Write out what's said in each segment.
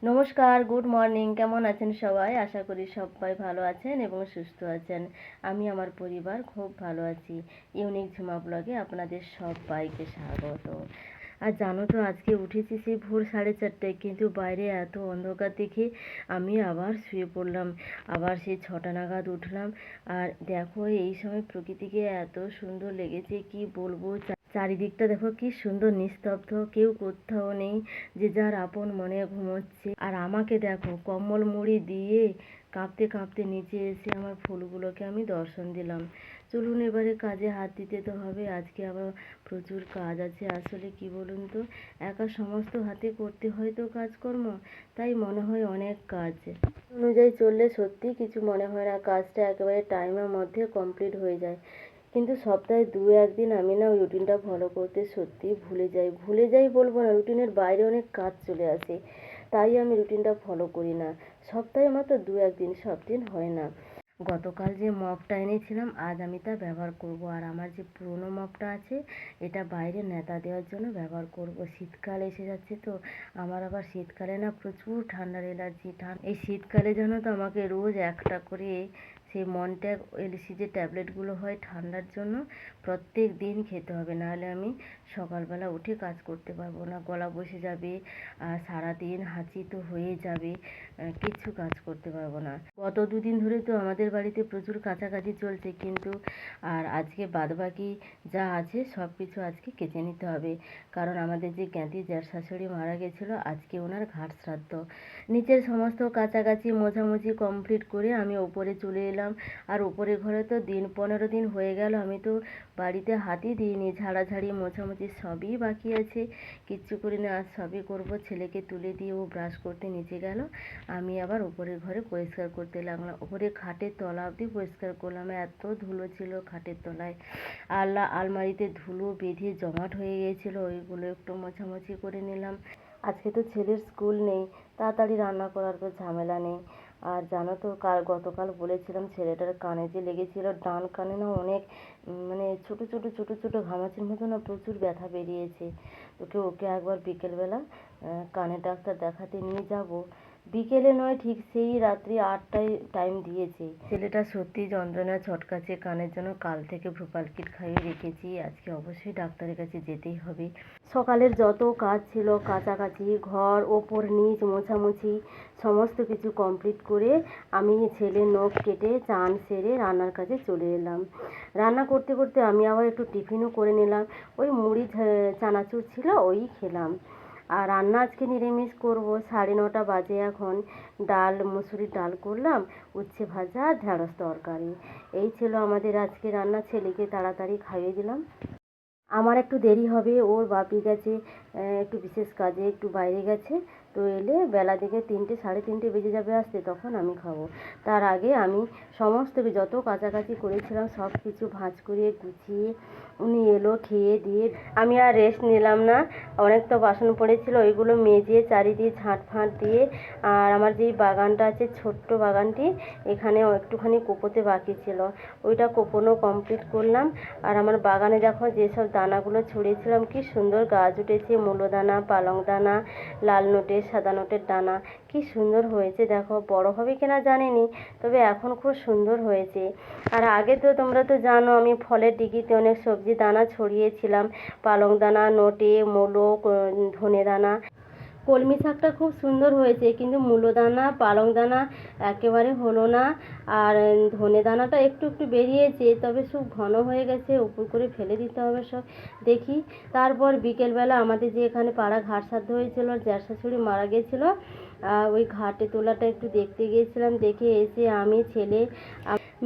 নমস্কার, good morning. কেমন আছেন সবাই? আশা করি সবাই ভালো আছেন এবং সুস্থ আছেন। আমি আমার পরিবার খুব ভালো আছি। ইউনিক ঝুমা ব্লগে আপনাদের সবাইকে স্বাগত। আর জানো তো আজকে উঠেছি সেই ভোর 4:30টায়, কিন্তু বাইরে এত অন্ধকার দেখে আমি আবার শুয়ে পড়লাম। আবার সেই 6টা নাগাদ উঠলাম। আর দেখো এই সময় প্রকৃতিকে এত সুন্দর লেগেছে, কি বলবো। চারিদিকটা দেখো কি সুন্দর নিস্তব্ধ, কেউ কোথাও নেই, যে যার আপন মনে ঘুমোচ্ছে। আর আমাকে দেখো কম্বল মুড়ি দিয়ে কাঁপতে কাঁপতে নিচে এসে আমার ফুলগুলোকে আমি দর্শন দিলাম। চলুন এবারে কাজে হাত দিতে তো হবে। আজকে আবার প্রচুর কাজ আছে। আসলে কি বলুন তো, একা সমস্ত হাতে করতে হয় তো কাজকর্ম, তাই মনে হয় অনেক কাজ। অনুযায়ী চললে সত্যি কিছু মনে হয় না, কাজটা একেবারে টাইমের মধ্যে কমপ্লিট হয়ে যায়। কিন্তু সপ্তাহে 2-1 দিন আমি না ওই রুটিনটা ফলো করতে সত্যিই ভুলে যাই বলবো না, রুটিনের বাইরে অনেক কাজ চলে আসে, তাই আমি রুটিনটা ফলো করি না। সপ্তাহে মাত্র 2-1 দিন, সব দিন হয় না। গতকাল যে মপটা এনেছিলাম আজ আমি তা ব্যবহার করব। আর আমার যে পুরনো মপটা আছে এটা বাইরে নেতা দেওয়ার জন্য ব্যবহার করব। শীতকাল এসে যাচ্ছে তো, আমার আবার শীতকালে না প্রচুর ঠান্ডার অ্যালার্জি। এই শীতকালে জানো তো আমাকে রোজ একটা করে সেই মনট্যাগ এলসি যে ট্যাবলেটগুলো হয় ঠান্ডার জন্য, প্রত্যেক দিন খেতে হবে, নাহলে আমি সকালবেলা উঠে কাজ করতে পারবো না, গলা বসে যাবে, আর সারাদিন হাঁচি তো হয়ে যাবে, কিছু কাজ করতে পারবো না। গত 2 দিন ধরে তো আমাদের বাড়িতে প্রচুর কাচাকাচি চলছে, কিন্তু আর আজকে বাদবাকি যা আছে সব কিছু আজকে কেচে নিতে হবে। কারণ আমাদের যে জ্ঞাতি জ্যাঠ শাশুড়ি মারা গেছিলো, আজকে ওনার ঘাট শ্রাদ্ধ। নিচের সমস্ত কাচাকাচি মোছামুছি কমপ্লিট করে আমি ওপরে চলে এলাম। আর ওপরের ঘরে তো 15 দিন হয়ে গেল আমি তো বাড়িতে হাতই দিইনি। ঝাড়াঝাড়ি মোছামুছি সবই বাকি আছে, কিচ্ছু করিনি। আজ সবই করব। ছেলেকে তুলে দিয়ে ও ব্রাশ করতে নিচে গেল, আমি আবার উপরের ঘরে পরিষ্কার করতে লাগলাম। উপরে খাটের তলা অবধি পরিষ্কার করলাম, এত ধুলো ছিল খাটের তলায়। আলমারিতে ধুলো বেঁধে জমাট হয়ে গিয়েছিল, ওইগুলো একটু মোছামুছি করে নিলাম। আজকে তো ছেলের স্কুল নেই, তাড়াতাড়ি রান্না করার তো ঝামেলা নেই। আর জানো তো গতকাল বলেছিলাম ছেলেটার কানে যে লেগেছিল, ডান কানে না অনেক মানে ছোটো ছোটো ছোটো ছোটো ঘামাচির মতো না প্রচুর ব্যথা বেরিয়েছে। ওকে একবার বিকেলবেলা কানের ডাক্তার দেখাতে নিয়ে যাব। বিকেলে নয়, ঠিক সেই রাত্রি 8টায় টাইম দিয়েছে। ছেলেটা সত্যি যন্ত্রণা ছটকাচ্ছে কানের জন্য, কাল থেকে ভ্রুপাল কিট খাইয়ে রেখেছি। আজকে অবশ্যই ডাক্তারের কাছে যেতেই হবে। সকালের যত কাজ ছিল, কাচাকাচি, ঘর ওপর নিচ মোছামুছি সমস্ত কিছু কমপ্লিট করে আমি ছেলের নখ কেটে চান সেরে রান্নার কাজে চলে এলাম। রান্না করতে করতে আমি আবার একটু টিফিনও করে নিলাম। ওই মুড়ি চানাচুর ছিল, ওই খেলাম। আর রান্না আজকে নিরামিষ করব। 9:30 বাজে এখন। মুসুরির ডাল করলাম, উচ্ছে ভাজা আর ঢেঁড়স তরকারি। এই ছিল আমাদের আজকে রান্না। ছেলেকে তাড়াতাড়ি খাইয়ে দিলাম। আমার একটু দেরি হবে, ওর বাপি গেছে একটু বিশেষ কাজে, একটু বাইরে গেছে। তো এলে বেলা দিকে 3টে 3:30 বেজে যাবে আসতে, তখন আমি খাবো। তার আগে আমি সমস্ত যত কাচাকাচি করেছিলাম সব কিছু ভাঁজ করে গুছিয়ে উনি এলো, খেয়ে দিয়ে আমি আর রেস্ট নিলাম না। অনেক তো বাসন পড়েছিল, ওইগুলো মেজে চারিদিকে ঝাঁট ফাঁট দিয়ে, আর আমার যেই বাগানটা আছে ছোট্ট বাগানটি, এখানে একটুখানি কোপোতে বাকি ছিল, ওইটা কোপোনো কমপ্লিট করলাম। আর আমার বাগানে দেখো যেসব দানাগুলো ছড়িয়েছিলাম কি সুন্দর গাছ উঠেছে, মূলো দানা, পালং দানা, লাল নোটের, সাদা নোটের দানা, কি সুন্দর হয়েছে দেখো। বড় হবে কিনা জানিনি, তবে এখন খুব সুন্দর হয়েছে। আর আগে তো তোমরা তো জানো আমি ফলের ডিগিতে অনেক সবজি দানা ছড়িয়েছিলাম, পালং দানা, নোটে, মূলো, ধনে দানা। কলমি শাকটা খুব সুন্দর হয়েছে, কিন্তু মূলো দানা, পালং দানা একেবারে হলো না। আর ধনে দানাটা একটু একটু বেরিয়েছে, তবে খুব ঘন হয়ে গেছে, উপর করে ফেলে দিতে হবে সব। দেখি। তারপর বিকেলবেলা আমাদের যে এখানে পাড়া ঘাট শ্রাদ্ধ হয়েছিল, জ্যাঠ শাশুড়ি মারা গেছিলো, ওই ঘাটে তোলাটা একটু দেখতে গিয়েছিলাম। দেখে এসে আমি, ছেলে,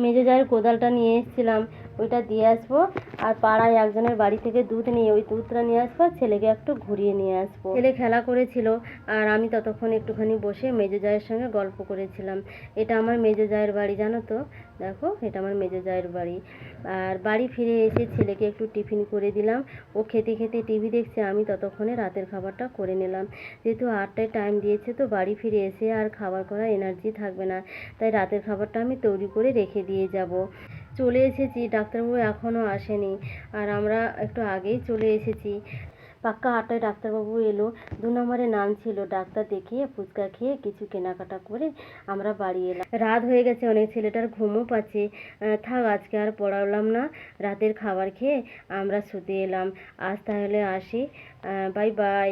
মেজো জায়ের কোদালটা নিয়ে এসেছিলাম, ওইটা দিয়ে আসবো। আর পাড়ায় একজনের বাড়ি থেকে দুধ নিয়ে ওই দুধটা নিয়ে আসবো, ছেলেকে একটু ঘুরিয়ে নিয়ে আসবো। ছেলে খেলা করেছিল, আর আমি ততক্ষণ একটুখানি বসে মেজো জায়ের সঙ্গে গল্প করেছিলাম। এটা আমার মেজো জায়ের বাড়ি, জানো তো, দেখো এটা আমার মেজো জায়ের বাড়ি। আর বাড়ি ফিরে এসে ছেলেকে একটু টিফিন করে দিলাম। ও খেতে খেতে টিভি দেখছে, আমি ততক্ষণে রাতের খাবারটা করে নিলাম। যেহেতু 8টায় টাইম দিয়েছে, তো বাড়ি ফিরে এসে আর খাবার করার এনার্জি থাকবে না, তাই রাতের খাবারটা আমি তৈরি করে রেখে দিয়ে যাব। চলে এসেছি, ডাক্তারবাবু এখনও আসেনি, আর আমরা একটু আগেই চলে এসেছি। পাক্কা 8টায় ডাক্তারবাবু এলো। 2 নম্বরে নাম ছিল। ডাক্তার দেখিয়ে ফুচকা খেয়ে কিছু কেনাকাটা করে আমরা বাড়ি এলাম। রাত হয়ে গেছে অনেক, ছেলেটার ঘুমও পাচ্ছে। থাক আজকে আর পড়ালাম না। রাতের খাবার খেয়ে আমরা শুতে এলাম। আজ তাহলে আসি। Bye bye.